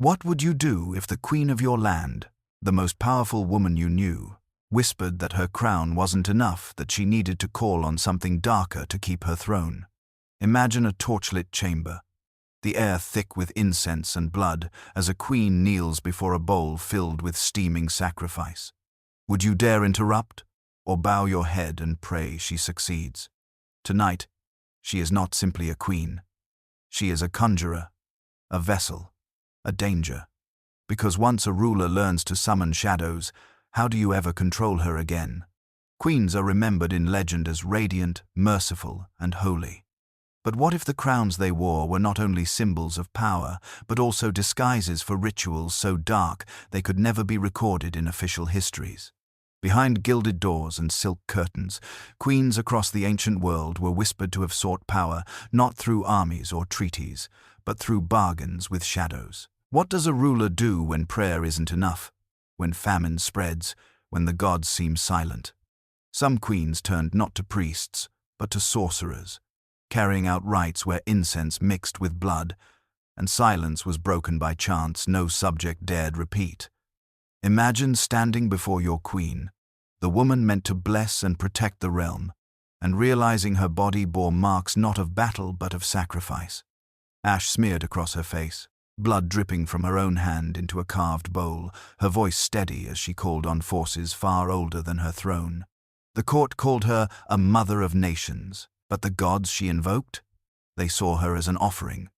What would you do if the queen of your land, the most powerful woman you knew, whispered that her crown wasn't enough, that she needed to call on something darker to keep her throne? Imagine a torchlit chamber, the air thick with incense and blood, as a queen kneels before a bowl filled with steaming sacrifice. Would you dare interrupt, or bow your head and pray she succeeds? Tonight, she is not simply a queen. She is a conjurer, a vessel, a danger. Because once a ruler learns to summon shadows, how do you ever control her again? Queens are remembered in legend as radiant, merciful, and holy. But what if the crowns they wore were not only symbols of power, but also disguises for rituals so dark they could never be recorded in official histories? Behind gilded doors and silk curtains, queens across the ancient world were whispered to have sought power not through armies or treaties, but through bargains with shadows. What does a ruler do when prayer isn't enough? When famine spreads, when the gods seem silent? Some queens turned not to priests, but to sorcerers, carrying out rites where incense mixed with blood, and silence was broken by chants no subject dared repeat. Imagine standing before your queen, the woman meant to bless and protect the realm, and realizing her body bore marks not of battle but of sacrifice. Ash smeared across her face, blood dripping from her own hand into a carved bowl, her voice steady as she called on forces far older than her throne. The court called her a mother of nations, but the gods she invoked? They saw her as an offering.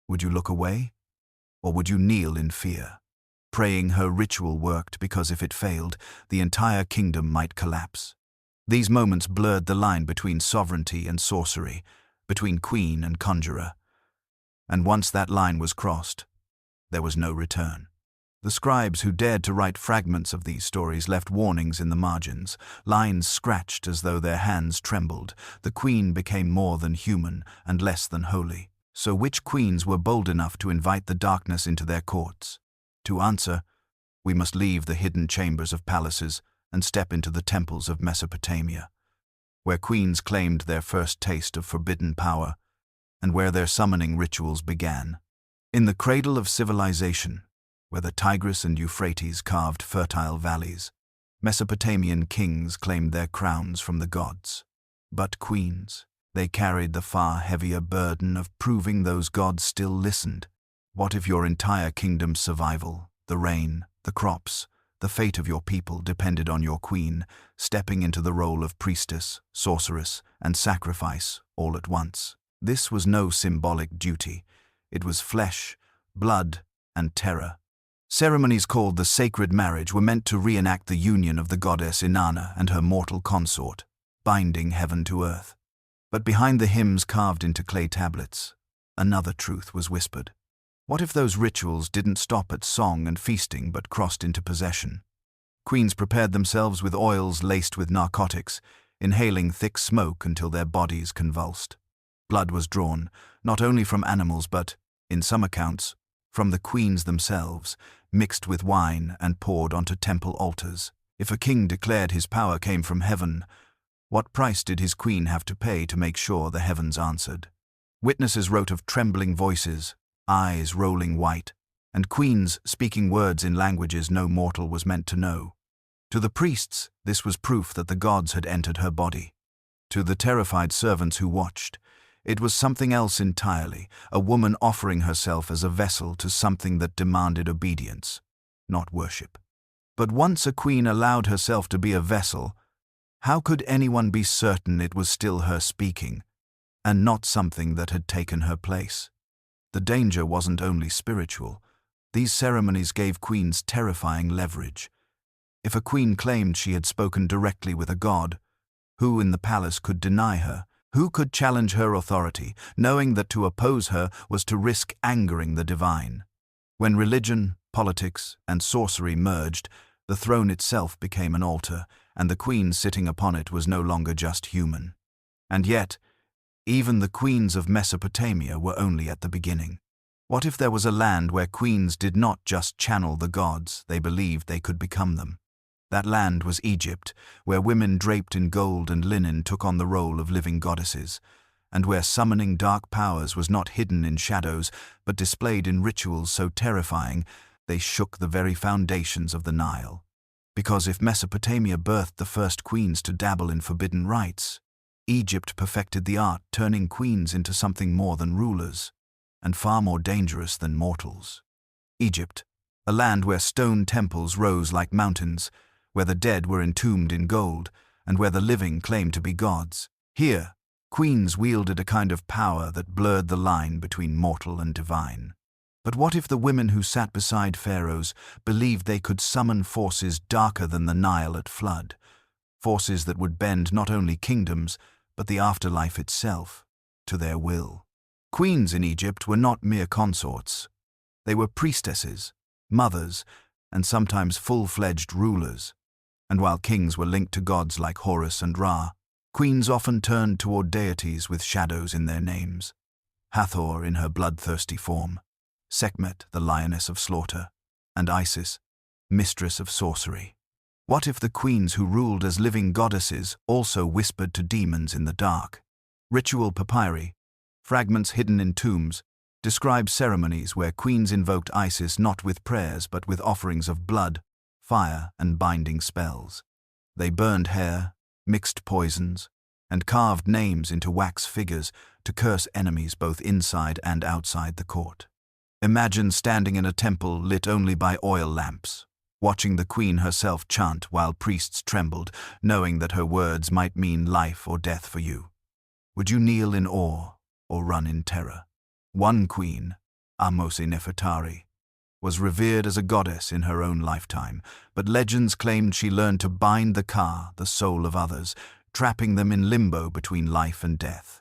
Would you look away? Or would you kneel in fear, praying her ritual worked because if it failed, the entire kingdom might collapse? These moments blurred the line between sovereignty and sorcery, between queen and conjurer. And once that line was crossed, there was no return. The scribes who dared to write fragments of these stories left warnings in the margins, lines scratched as though their hands trembled. The queen became more than human and less than holy. So which queens were bold enough to invite the darkness into their courts? To answer, we must leave the hidden chambers of palaces and step into the temples of Mesopotamia, where queens claimed their first taste of forbidden power, and where their summoning rituals began. In the cradle of civilization, where the Tigris and Euphrates carved fertile valleys, Mesopotamian kings claimed their crowns from the gods. But queens, they carried the far heavier burden of proving those gods still listened. What if your entire kingdom's survival, the rain, the crops, the fate of your people depended on your queen stepping into the role of priestess, sorceress, and sacrifice all at once? This was no symbolic duty. It was flesh, blood, and terror. Ceremonies called the sacred marriage were meant to reenact the union of the goddess Inanna and her mortal consort, binding heaven to earth. But behind the hymns carved into clay tablets, another truth was whispered. What if those rituals didn't stop at song and feasting but crossed into possession? Queens prepared themselves with oils laced with narcotics, inhaling thick smoke until their bodies convulsed. Blood was drawn, not only from animals but, in some accounts, from the queens themselves, mixed with wine and poured onto temple altars. If a king declared his power came from heaven, what price did his queen have to pay to make sure the heavens answered? Witnesses wrote of trembling voices, eyes rolling white, and queens speaking words in languages no mortal was meant to know. To the priests, this was proof that the gods had entered her body. To the terrified servants who watched, it was something else entirely, a woman offering herself as a vessel to something that demanded obedience, not worship. But once a queen allowed herself to be a vessel, how could anyone be certain it was still her speaking, and not something that had taken her place? The danger wasn't only spiritual. These ceremonies gave queens terrifying leverage. If a queen claimed she had spoken directly with a god, who in the palace could deny her? Who could challenge her authority, knowing that to oppose her was to risk angering the divine? When religion, politics, and sorcery merged, the throne itself became an altar, and the queen sitting upon it was no longer just human. And yet, even the queens of Mesopotamia were only at the beginning. What if there was a land where queens did not just channel the gods, they believed they could become them? That land was Egypt, where women draped in gold and linen took on the role of living goddesses. and where summoning dark powers was not hidden in shadows, but displayed in rituals so terrifying they shook the very foundations of the Nile. Because if Mesopotamia birthed the first queens to dabble in forbidden rites, Egypt perfected the art, turning queens into something more than rulers, and far more dangerous than mortals. Egypt, a land where stone temples rose like mountains, where the dead were entombed in gold, and where the living claimed to be gods. Here, queens wielded a kind of power that blurred the line between mortal and divine. But what if the women who sat beside pharaohs believed they could summon forces darker than the Nile at flood, forces that would bend not only kingdoms, but the afterlife itself, to their will? Queens in Egypt were not mere consorts. They were priestesses, mothers, and sometimes full-fledged rulers. And while kings were linked to gods like Horus and Ra, queens often turned toward deities with shadows in their names. Hathor in her bloodthirsty form, Sekhmet, the lioness of slaughter, and Isis, mistress of sorcery. What if the queens who ruled as living goddesses also whispered to demons in the dark? Ritual papyri, fragments hidden in tombs, describe ceremonies where queens invoked Isis not with prayers but with offerings of blood, fire, and binding spells. They burned hair, mixed poisons, and carved names into wax figures to curse enemies both inside and outside the court. Imagine standing in a temple lit only by oil lamps, watching the queen herself chant while priests trembled, knowing that her words might mean life or death for you. Would you kneel in awe or run in terror? One queen, Ahmose Nefertari, was revered as a goddess in her own lifetime, but legends claimed she learned to bind the Ka, the soul of others, trapping them in limbo between life and death.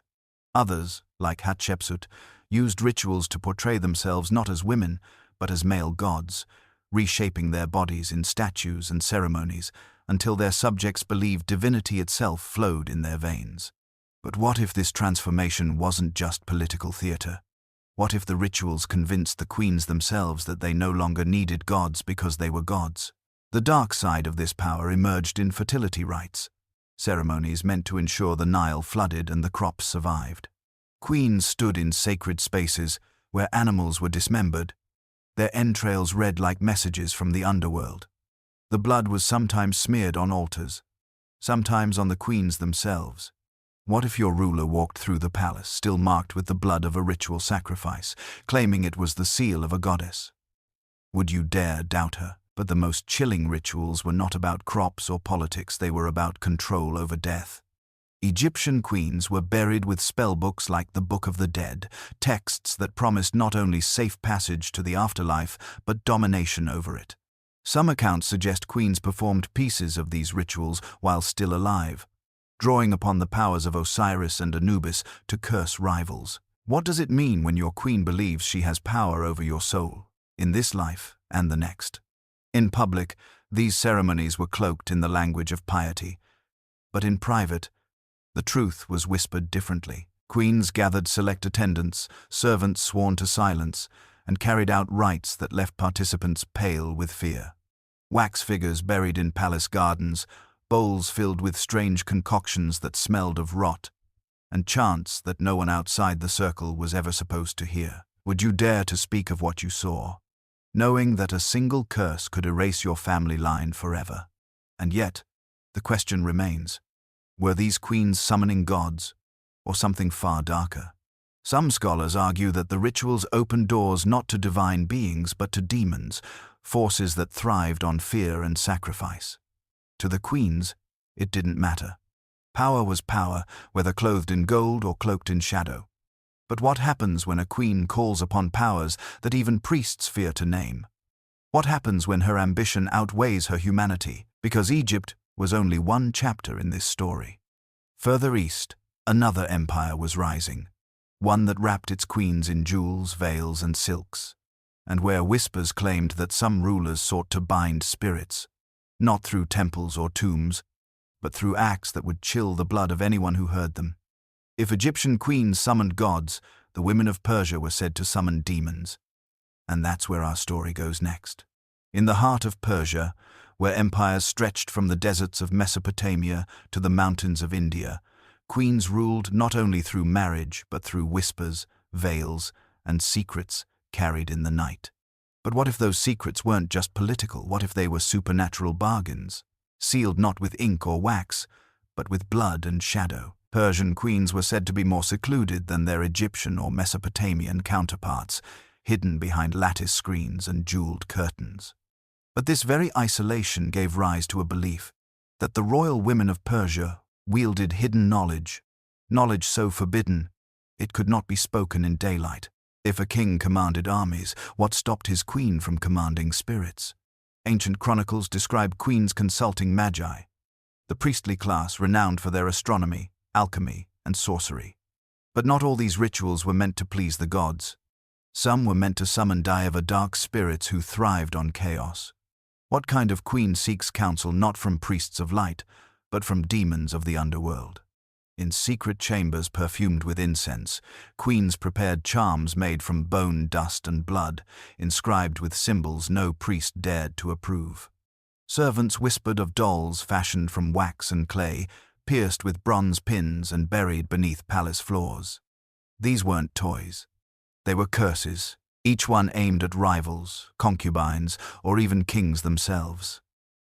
Others, like Hatshepsut, used rituals to portray themselves not as women, but as male gods, reshaping their bodies in statues and ceremonies until their subjects believed divinity itself flowed in their veins. But what if this transformation wasn't just political theater? What if the rituals convinced the queens themselves that they no longer needed gods because they were gods? The dark side of this power emerged in fertility rites, ceremonies meant to ensure the Nile flooded and the crops survived. Queens stood in sacred spaces where animals were dismembered, their entrails read like messages from the underworld. The blood was sometimes smeared on altars, sometimes on the queens themselves. What if your ruler walked through the palace, still marked with the blood of a ritual sacrifice, claiming it was the seal of a goddess? Would you dare doubt her? But the most chilling rituals were not about crops or politics, they were about control over death. Egyptian queens were buried with spellbooks like the Book of the Dead, texts that promised not only safe passage to the afterlife, but domination over it. Some accounts suggest queens performed pieces of these rituals while still alive, drawing upon the powers of Osiris and Anubis to curse rivals. What does it mean when your queen believes she has power over your soul, in this life and the next? In public, these ceremonies were cloaked in the language of piety, but in private, the truth was whispered differently. Queens gathered select attendants, servants sworn to silence, and carried out rites that left participants pale with fear. Wax figures buried in palace gardens, bowls filled with strange concoctions that smelled of rot, and chants that no one outside the circle was ever supposed to hear. Would you dare to speak of what you saw, knowing that a single curse could erase your family line forever? And yet, the question remains, were these queens summoning gods, or something far darker? Some scholars argue that the rituals opened doors not to divine beings but to demons, forces that thrived on fear and sacrifice. To the queens, it didn't matter. Power was power, whether clothed in gold or cloaked in shadow. But what happens when a queen calls upon powers that even priests fear to name? What happens when her ambition outweighs her humanity? Because Egypt was only one chapter in this story. Further east, another empire was rising, one that wrapped its queens in jewels, veils, and silks, and where whispers claimed that some rulers sought to bind spirits, not through temples or tombs, but through acts that would chill the blood of anyone who heard them. If Egyptian queens summoned gods, the women of Persia were said to summon demons. And that's where our story goes next. In the heart of Persia, where empires stretched from the deserts of Mesopotamia to the mountains of India, Queens ruled not only through marriage, but through whispers, veils, and secrets carried in the night. But what if those secrets weren't just political? What if they were supernatural bargains, sealed not with ink or wax, but with blood and shadow? Persian queens were said to be more secluded than their Egyptian or Mesopotamian counterparts, hidden behind lattice screens and jeweled curtains. But this very isolation gave rise to a belief that the royal women of Persia wielded hidden knowledge so forbidden it could not be spoken in daylight. If a king commanded armies, what stopped his queen from commanding spirits? Ancient chronicles describe queens consulting magi, the priestly class renowned for their astronomy, alchemy, and sorcery. But not all these rituals were meant to please the gods. Some were meant to summon dark spirits who thrived on chaos. What kind of queen seeks counsel not from priests of light, but from demons of the underworld? In secret chambers perfumed with incense, queens prepared charms made from bone, dust, and blood, inscribed with symbols no priest dared to approve. Servants whispered of dolls fashioned from wax and clay, pierced with bronze pins and buried beneath palace floors. These weren't toys. They were curses, each one aimed at rivals, concubines, or even kings themselves.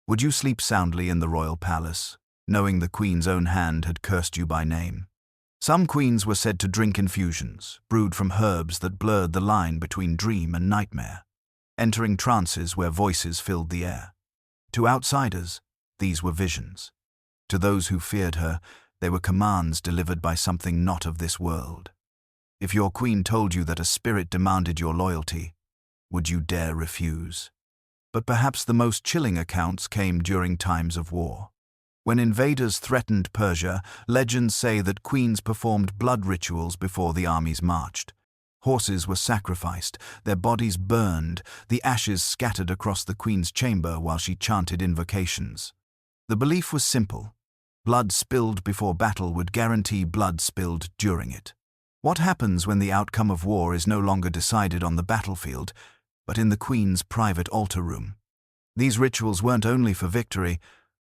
Would you sleep soundly in the royal palace, knowing the queen's own hand had cursed you by name? Some queens were said to drink infusions, brewed from herbs that blurred the line between dream and nightmare, entering trances where voices filled the air. To outsiders, these were visions. To those who feared her, they were commands delivered by something not of this world. If your queen told you that a spirit demanded your loyalty, would you dare refuse? But perhaps the most chilling accounts came during times of war. When invaders threatened Persia, legends say that queens performed blood rituals before the armies marched. Horses were sacrificed, their bodies burned, the ashes scattered across the queen's chamber while she chanted invocations. The belief was simple. Blood spilled before battle would guarantee blood spilled during it. What happens when the outcome of war is no longer decided on the battlefield, but in the queen's private altar room? These rituals weren't only for victory.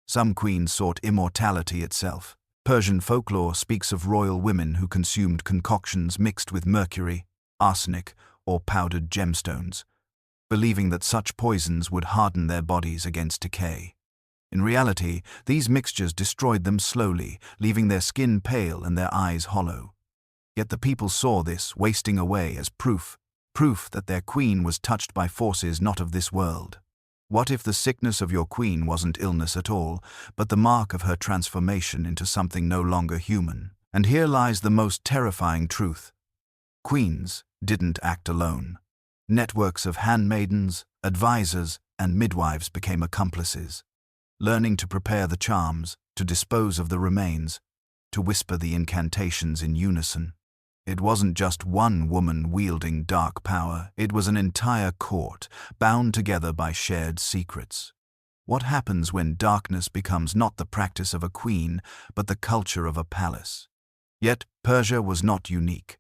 Some queens sought immortality itself. Persian folklore speaks of royal women who consumed concoctions mixed with mercury, arsenic, or powdered gemstones, believing that such poisons would harden their bodies against decay. In reality, these mixtures destroyed them slowly, leaving their skin pale and their eyes hollow. Yet the people saw this wasting away as proof that their queen was touched by forces not of this world. What if the sickness of your queen wasn't illness at all, but the mark of her transformation into something no longer human? And here lies the most terrifying truth. Queens didn't act alone. Networks of handmaidens, advisors, and midwives became accomplices, learning to prepare the charms, to dispose of the remains, to whisper the incantations in unison. It wasn't just one woman wielding dark power, it was an entire court, bound together by shared secrets. What happens when darkness becomes not the practice of a queen, but the culture of a palace? Yet Persia was not unique.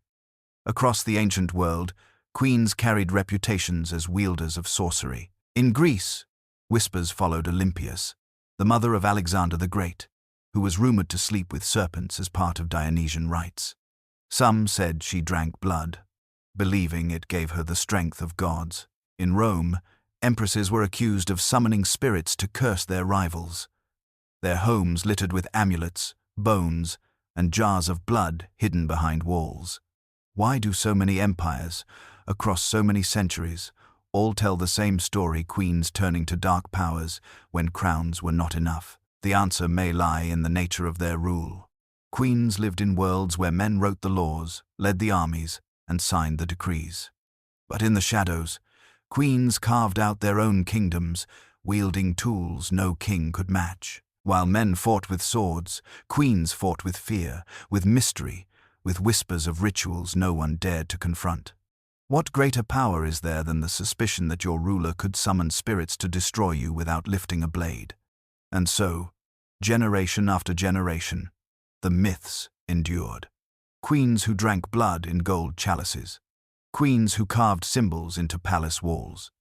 Across the ancient world, queens carried reputations as wielders of sorcery. In Greece, whispers followed Olympias, the mother of Alexander the Great, who was rumored to sleep with serpents as part of Dionysian rites. Some said she drank blood, believing it gave her the strength of gods. In Rome, empresses were accused of summoning spirits to curse their rivals, their homes littered with amulets, bones, and jars of blood hidden behind walls. Why do so many empires, across so many centuries, all tell the same story, queens turning to dark powers when crowns were not enough? The answer may lie in the nature of their rule. Queens lived in worlds where men wrote the laws, led the armies, and signed the decrees. But in the shadows, queens carved out their own kingdoms, wielding tools no king could match. While men fought with swords, queens fought with fear, with mystery, with whispers of rituals no one dared to confront. What greater power is there than the suspicion that your ruler could summon spirits to destroy you without lifting a blade? And so, generation after generation, the myths endured. Queens who drank blood in gold chalices. Queens who carved symbols into palace walls.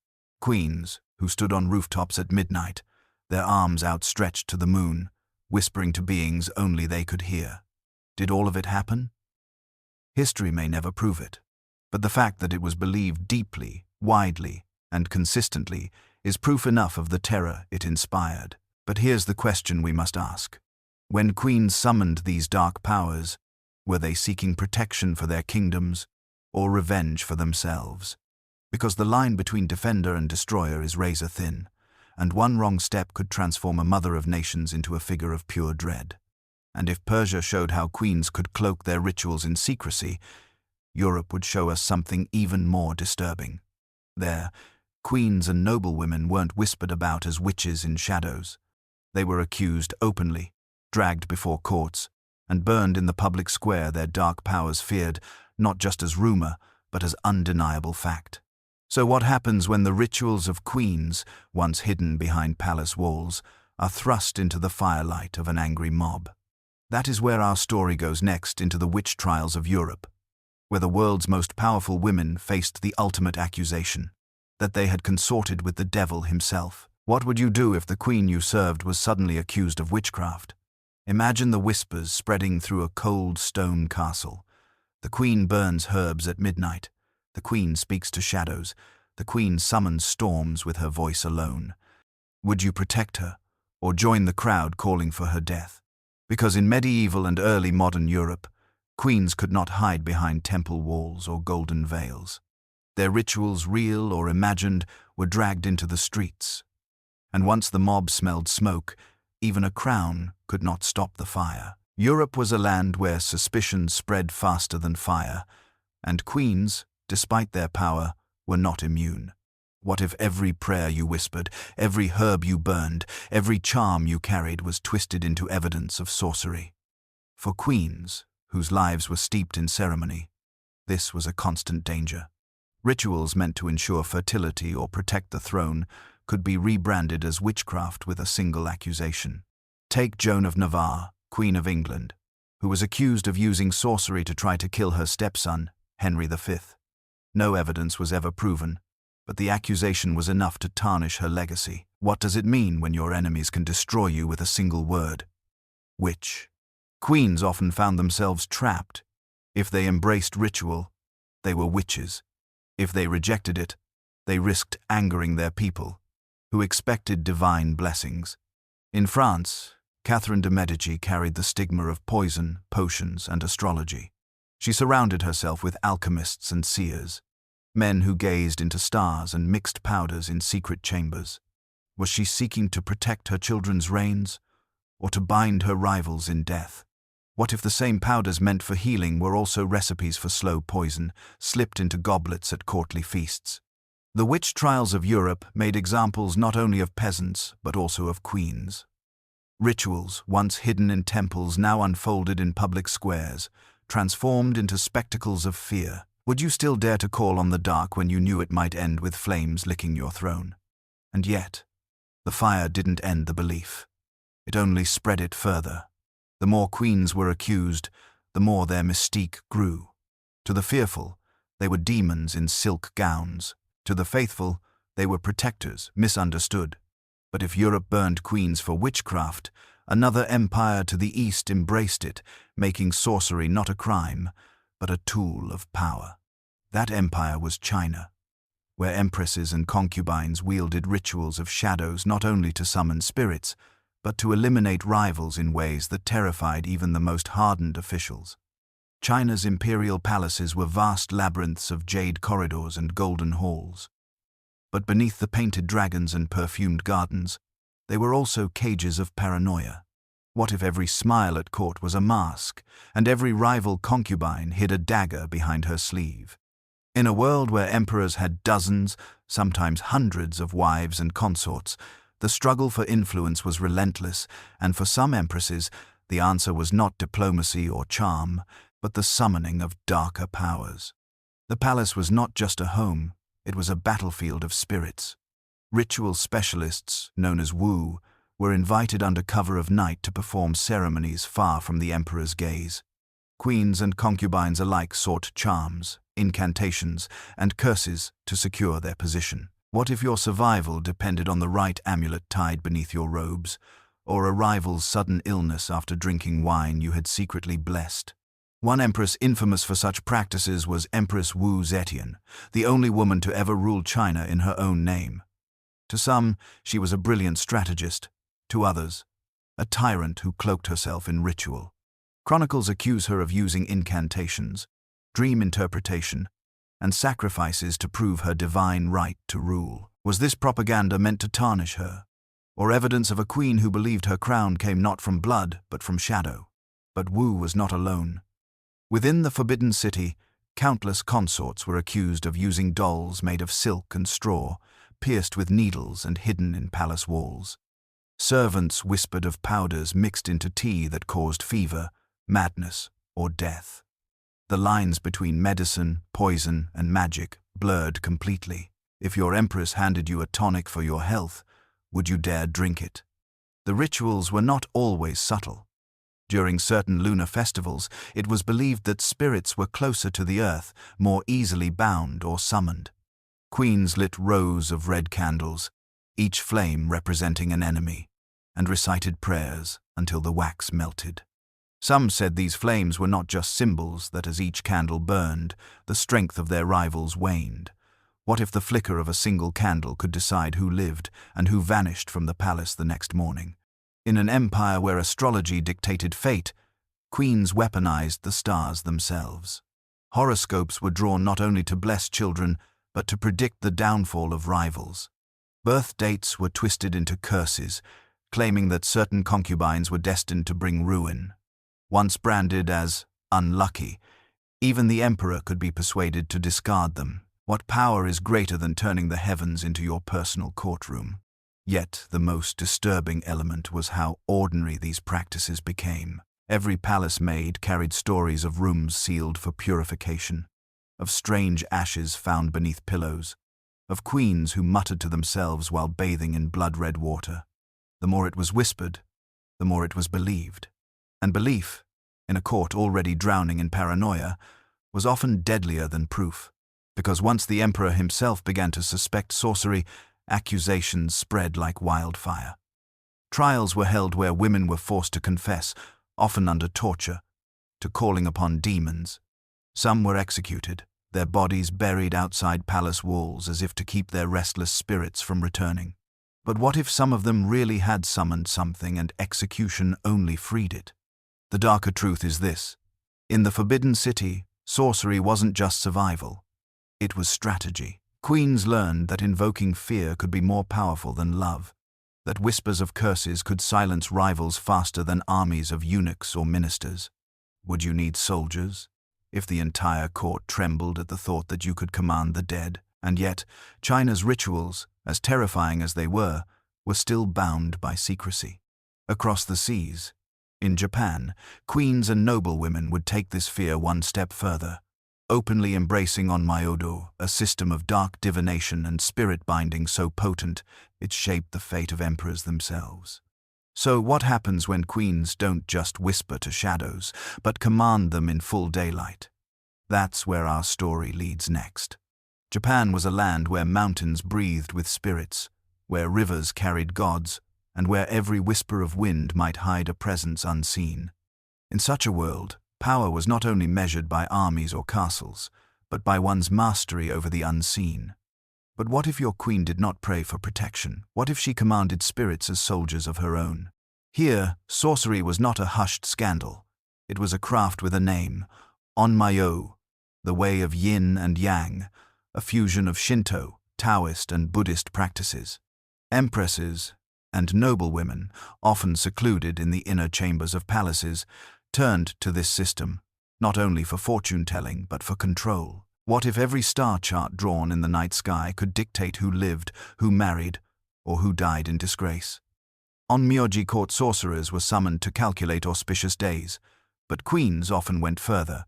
Queens who stood on rooftops at midnight, their arms outstretched to the moon, whispering to beings only they could hear. Did all of it happen? History may never prove it, but the fact that it was believed deeply, widely, and consistently is proof enough of the terror it inspired. But here's the question we must ask. When queens summoned these dark powers, were they seeking protection for their kingdoms or revenge for themselves? Because the line between defender and destroyer is razor thin, and one wrong step could transform a mother of nations into a figure of pure dread. And if Persia showed how queens could cloak their rituals in secrecy, Europe would show us something even more disturbing. There, queens and noblewomen weren't whispered about as witches in shadows. They were accused openly, dragged before courts, and burned in the public square, their dark powers feared, not just as rumor, but as undeniable fact. So what happens when the rituals of queens, once hidden behind palace walls, are thrust into the firelight of an angry mob? That is where our story goes next, into the witch trials of Europe, where the world's most powerful women faced the ultimate accusation, that they had consorted with the devil himself. What would you do if the queen you served was suddenly accused of witchcraft? Imagine the whispers spreading through a cold stone castle. The queen burns herbs at midnight. The queen speaks to shadows. The queen summons storms with her voice alone. Would you protect her, or join the crowd calling for her death? Because in medieval and early modern Europe, queens could not hide behind temple walls or golden veils. Their rituals, real or imagined, were dragged into the streets. And once the mob smelled smoke, even a crown could not stop the fire. Europe was a land where suspicion spread faster than fire, and queens, despite their power, were not immune. What if every prayer you whispered, every herb you burned, every charm you carried was twisted into evidence of sorcery? For queens, whose lives were steeped in ceremony, this was a constant danger. Rituals meant to ensure fertility or protect the throne could be rebranded as witchcraft with a single accusation. Take Joan of Navarre, Queen of England, who was accused of using sorcery to try to kill her stepson, Henry V. No evidence was ever proven, but the accusation was enough to tarnish her legacy. What does it mean when your enemies can destroy you with a single word? Witch. Queens often found themselves trapped. If they embraced ritual, they were witches. If they rejected it, they risked angering their people, who expected divine blessings. In France, Catherine de' Medici carried the stigma of poison, potions, and astrology. She surrounded herself with alchemists and seers, men who gazed into stars and mixed powders in secret chambers. Was she seeking to protect her children's reigns, or to bind her rivals in death? What if the same powders meant for healing were also recipes for slow poison, slipped into goblets at courtly feasts? The witch trials of Europe made examples not only of peasants, but also of queens. Rituals, once hidden in temples, now unfolded in public squares, transformed into spectacles of fear. Would you still dare to call on the dark when you knew it might end with flames licking your throne? And yet, the fire didn't end the belief. It only spread it further. The more queens were accused, the more their mystique grew. To the fearful, they were demons in silk gowns. To the faithful, they were protectors, misunderstood. But if Europe burned queens for witchcraft, another empire to the east embraced it, making sorcery not a crime, but a tool of power. That empire was China, where empresses and concubines wielded rituals of shadows not only to summon spirits, but to eliminate rivals in ways that terrified even the most hardened officials. China's imperial palaces were vast labyrinths of jade corridors and golden halls. But beneath the painted dragons and perfumed gardens, they were also cages of paranoia. What if every smile at court was a mask, and every rival concubine hid a dagger behind her sleeve? In a world where emperors had dozens, sometimes hundreds of wives and consorts, the struggle for influence was relentless, and for some empresses, the answer was not diplomacy or charm, but the summoning of darker powers. The palace was not just a home, it was a battlefield of spirits. Ritual specialists, known as Wu, were invited under cover of night to perform ceremonies far from the emperor's gaze. Queens and concubines alike sought charms, incantations, and curses to secure their position. What if your survival depended on the right amulet tied beneath your robes, or a rival's sudden illness after drinking wine you had secretly blessed. One empress infamous for such practices was Empress Wu Zetian, the only woman to ever rule China in her own name. To some, she was a brilliant strategist; to others, a tyrant who cloaked herself in ritual. Chronicles accuse her of using incantations, dream interpretation, and sacrifices to prove her divine right to rule. Was this propaganda meant to tarnish her, or evidence of a queen who believed her crown came not from blood but from shadow? But Wu was not alone. Within the Forbidden City, countless consorts were accused of using dolls made of silk and straw, pierced with needles and hidden in palace walls. Servants whispered of powders mixed into tea that caused fever, madness, or death. The lines between medicine, poison, and magic blurred completely. If your empress handed you a tonic for your health, would you dare drink it? The rituals were not always subtle. During certain lunar festivals, it was believed that spirits were closer to the earth, more easily bound or summoned. Queens lit rows of red candles, each flame representing an enemy, and recited prayers until the wax melted. Some said these flames were not just symbols that as each candle burned, the strength of their rivals waned. What if the flicker of a single candle could decide who lived and who vanished from the palace the next morning? In an empire where astrology dictated fate, queens weaponized the stars themselves. Horoscopes were drawn not only to bless children, but to predict the downfall of rivals. Birth dates were twisted into curses, claiming that certain concubines were destined to bring ruin. Once branded as unlucky, even the emperor could be persuaded to discard them. What power is greater than turning the heavens into your personal courtroom? Yet the most disturbing element was how ordinary these practices became. Every palace maid carried stories of rooms sealed for purification, of strange ashes found beneath pillows, of queens who muttered to themselves while bathing in blood-red water. The more it was whispered, the more it was believed. And belief, in a court already drowning in paranoia, was often deadlier than proof, because once the emperor himself began to suspect sorcery, accusations spread like wildfire. Trials were held where women were forced to confess, often under torture, to calling upon demons. Some were executed, their bodies buried outside palace walls as if to keep their restless spirits from returning. But what if some of them really had summoned something and execution only freed it? The darker truth is this: in the Forbidden City, sorcery wasn't just survival, it was strategy. Queens learned that invoking fear could be more powerful than love, that whispers of curses could silence rivals faster than armies of eunuchs or ministers. Would you need soldiers? If the entire court trembled at the thought that you could command the dead. And yet, China's rituals, as terrifying as they were still bound by secrecy. Across the seas, in Japan, queens and noblewomen would take this fear one step further, openly embracing onmyodo, a system of dark divination and spirit binding so potent it shaped the fate of emperors themselves. So what happens when queens don't just whisper to shadows, but command them in full daylight? That's where our story leads next. Japan was a land where mountains breathed with spirits, where rivers carried gods, and where every whisper of wind might hide a presence unseen. In such a world, power was not only measured by armies or castles, but by one's mastery over the unseen. But what if your queen did not pray for protection? What if she commanded spirits as soldiers of her own? Here, sorcery was not a hushed scandal. It was a craft with a name: onmyo, the way of yin and yang, a fusion of Shinto, Taoist, and Buddhist practices. Empresses and noblewomen, often secluded in the inner chambers of palaces, turned to this system, not only for fortune-telling but for control. What if every star chart drawn in the night sky could dictate who lived, who married, or who died in disgrace? Onmyoji court sorcerers were summoned to calculate auspicious days, but queens often went further,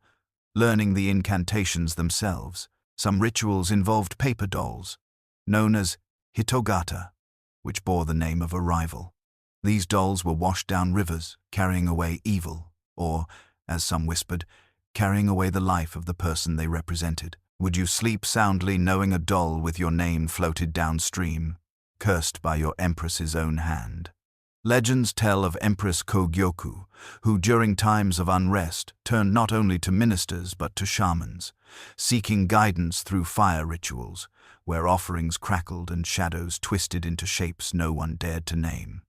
learning the incantations themselves. Some rituals involved paper dolls, known as hitogata, which bore the name of a rival. These dolls were washed down rivers, carrying away evil, or, as some whispered, carrying away the life of the person they represented. Would you sleep soundly knowing a doll with your name floated downstream, cursed by your empress's own hand? Legends tell of Empress Kogyoku, who during times of unrest turned not only to ministers but to shamans, seeking guidance through fire rituals, where offerings crackled and shadows twisted into shapes no one dared to name.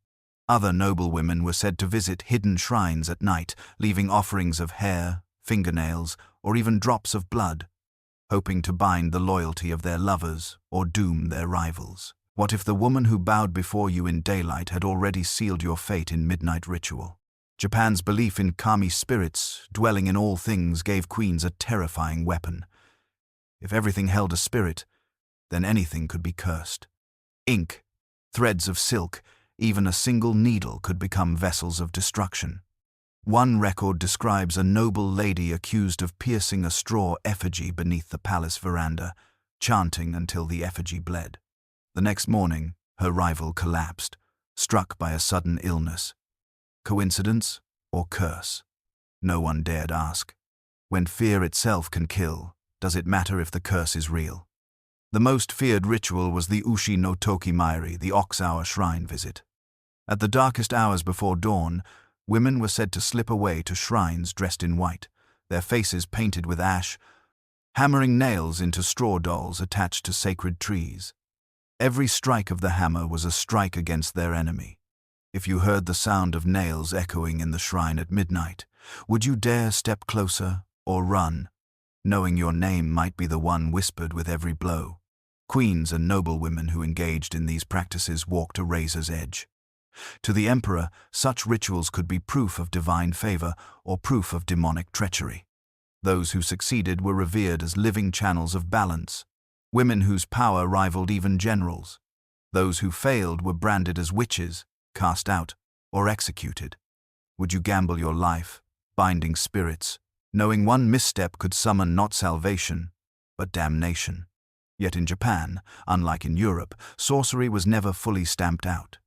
Other noblewomen were said to visit hidden shrines at night, leaving offerings of hair, fingernails, or even drops of blood, hoping to bind the loyalty of their lovers or doom their rivals. What if the woman who bowed before you in daylight had already sealed your fate in midnight ritual? Japan's belief in kami spirits, dwelling in all things, gave queens a terrifying weapon. If everything held a spirit, then anything could be cursed. Ink, threads of silk, even a single needle could become vessels of destruction. One record describes a noble lady accused of piercing a straw effigy beneath the palace veranda, chanting until the effigy bled. The next morning, her rival collapsed, struck by a sudden illness. Coincidence or curse? No one dared ask. When fear itself can kill, does it matter if the curse is real? The most feared ritual was the Ushi no Toki Mairi, the ox-hour shrine visit. At the darkest hours before dawn, women were said to slip away to shrines dressed in white, their faces painted with ash, hammering nails into straw dolls attached to sacred trees. Every strike of the hammer was a strike against their enemy. If you heard the sound of nails echoing in the shrine at midnight, would you dare step closer or run, knowing your name might be the one whispered with every blow? Queens and noblewomen who engaged in these practices walked a razor's edge. To the emperor, such rituals could be proof of divine favor or proof of demonic treachery. Those who succeeded were revered as living channels of balance, women whose power rivaled even generals. Those who failed were branded as witches, cast out, or executed. Would you gamble your life, binding spirits, knowing one misstep could summon not salvation, but damnation? Yet in Japan, unlike in Europe, sorcery was never fully stamped out.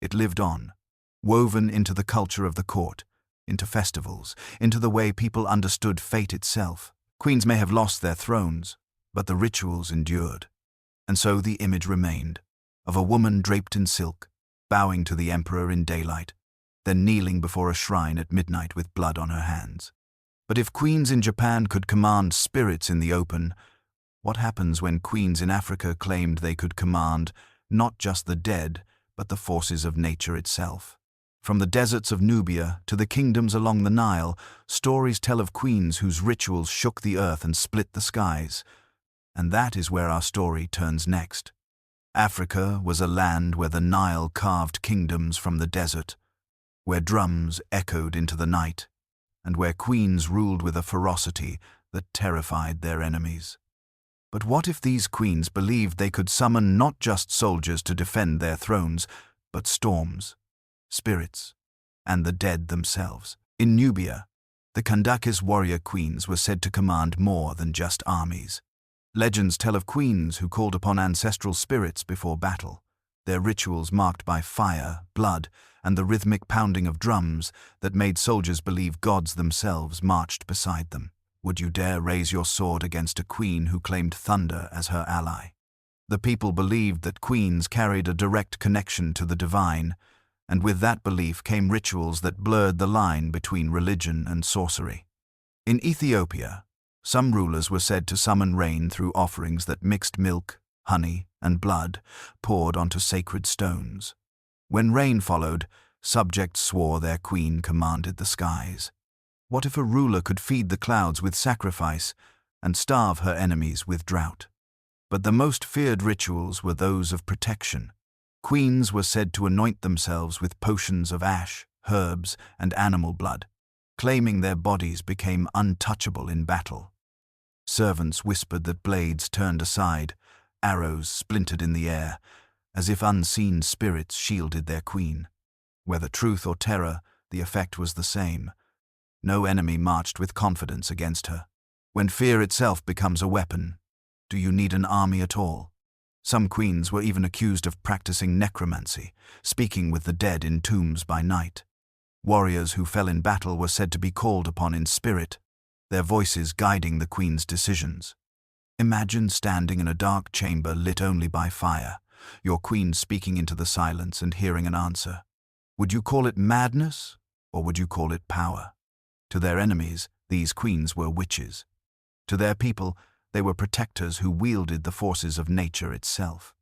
It lived on, woven into the culture of the court, into festivals, into the way people understood fate itself. Queens may have lost their thrones, but the rituals endured. And so the image remained, of a woman draped in silk, bowing to the emperor in daylight, then kneeling before a shrine at midnight with blood on her hands. But if queens in Japan could command spirits in the open, what happens when queens in Africa claimed they could command not just the dead, but the forces of nature itself? From the deserts of Nubia to the kingdoms along the Nile, stories tell of queens whose rituals shook the earth and split the skies. And that is where our story turns next. Africa was a land where the Nile carved kingdoms from the desert, where drums echoed into the night, and where queens ruled with a ferocity that terrified their enemies. But what if these queens believed they could summon not just soldiers to defend their thrones, but storms, spirits, and the dead themselves? In Nubia, the Kandakis warrior queens were said to command more than just armies. Legends tell of queens who called upon ancestral spirits before battle, their rituals marked by fire, blood, and the rhythmic pounding of drums that made soldiers believe gods themselves marched beside them. Would you dare raise your sword against a queen who claimed thunder as her ally? The people believed that queens carried a direct connection to the divine, and with that belief came rituals that blurred the line between religion and sorcery. In Ethiopia, some rulers were said to summon rain through offerings that mixed milk, honey, and blood poured onto sacred stones. When rain followed, subjects swore their queen commanded the skies. What if a ruler could feed the clouds with sacrifice and starve her enemies with drought? But the most feared rituals were those of protection. Queens were said to anoint themselves with potions of ash, herbs, and animal blood, claiming their bodies became untouchable in battle. Servants whispered that blades turned aside, arrows splintered in the air, as if unseen spirits shielded their queen. Whether truth or terror, the effect was the same. No enemy marched with confidence against her. When fear itself becomes a weapon, do you need an army at all? Some queens were even accused of practicing necromancy, speaking with the dead in tombs by night. Warriors who fell in battle were said to be called upon in spirit, their voices guiding the queen's decisions. Imagine standing in a dark chamber lit only by fire, your queen speaking into the silence and hearing an answer. Would you call it madness, or would you call it power? To their enemies, these queens were witches. To their people, they were protectors who wielded the forces of nature itself.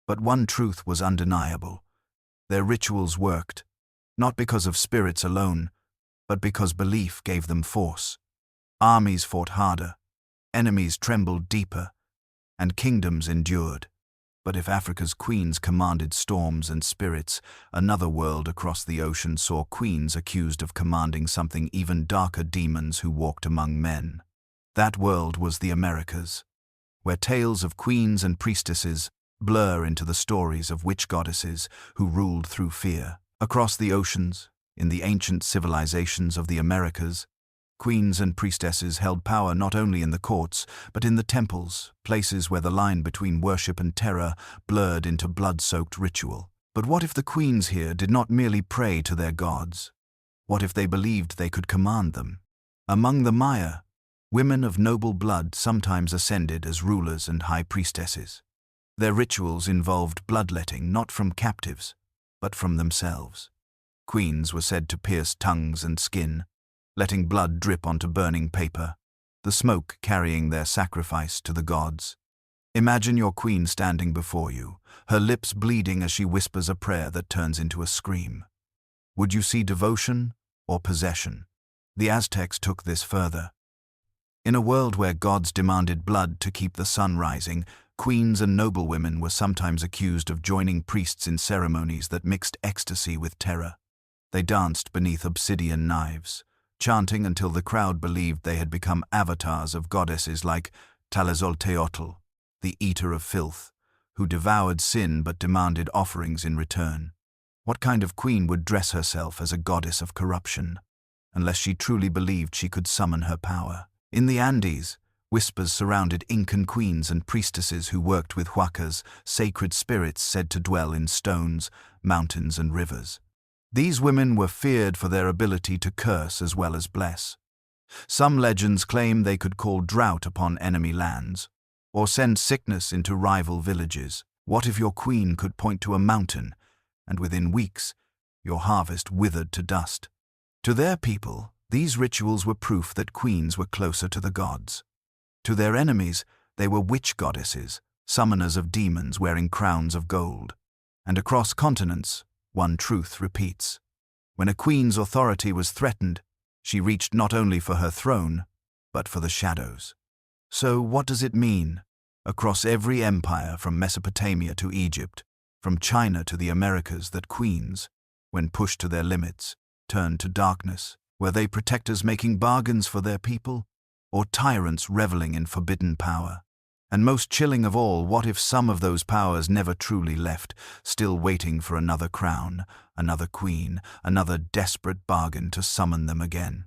But one truth was undeniable. Their rituals worked, not because of spirits alone, but because belief gave them force. Armies fought harder, enemies trembled deeper, and kingdoms endured. But if Africa's queens commanded storms and spirits, another world across the ocean saw queens accused of commanding something even darker, demons who walked among men. That world was the Americas, where tales of queens and priestesses blur into the stories of witch goddesses who ruled through fear. Across the oceans, in the ancient civilizations of the Americas, queens and priestesses held power not only in the courts, but in the temples, places where the line between worship and terror blurred into blood-soaked ritual. But what if the queens here did not merely pray to their gods? What if they believed they could command them? Among the Maya, women of noble blood sometimes ascended as rulers and high priestesses. Their rituals involved bloodletting not from captives, but from themselves. Queens were said to pierce tongues and skin, letting blood drip onto burning paper, the smoke carrying their sacrifice to the gods. Imagine your queen standing before you, her lips bleeding as she whispers a prayer that turns into a scream. Would you see devotion or possession? The Aztecs took this further. In a world where gods demanded blood to keep the sun rising, queens and noblewomen were sometimes accused of joining priests in ceremonies that mixed ecstasy with terror. They danced beneath obsidian knives, chanting until the crowd believed they had become avatars of goddesses like Tlazolteotl, the eater of filth, who devoured sin but demanded offerings in return. What kind of queen would dress herself as a goddess of corruption, unless she truly believed she could summon her power? In the Andes, whispers surrounded Incan queens and priestesses who worked with huacas, sacred spirits said to dwell in stones, mountains, and rivers. These women were feared for their ability to curse as well as bless. Some legends claim they could call drought upon enemy lands, or send sickness into rival villages. What if your queen could point to a mountain, and within weeks, your harvest withered to dust? To their people, these rituals were proof that queens were closer to the gods. To their enemies, they were witch goddesses, summoners of demons wearing crowns of gold. And across continents, one truth repeats. When a queen's authority was threatened, she reached not only for her throne, but for the shadows. So what does it mean? Across every empire from Mesopotamia to Egypt, from China to the Americas, that queens, when pushed to their limits, turned to darkness. Were they protectors making bargains for their people, or tyrants reveling in forbidden power? And most chilling of all, what if some of those powers never truly left, still waiting for another crown, another queen, another desperate bargain to summon them again?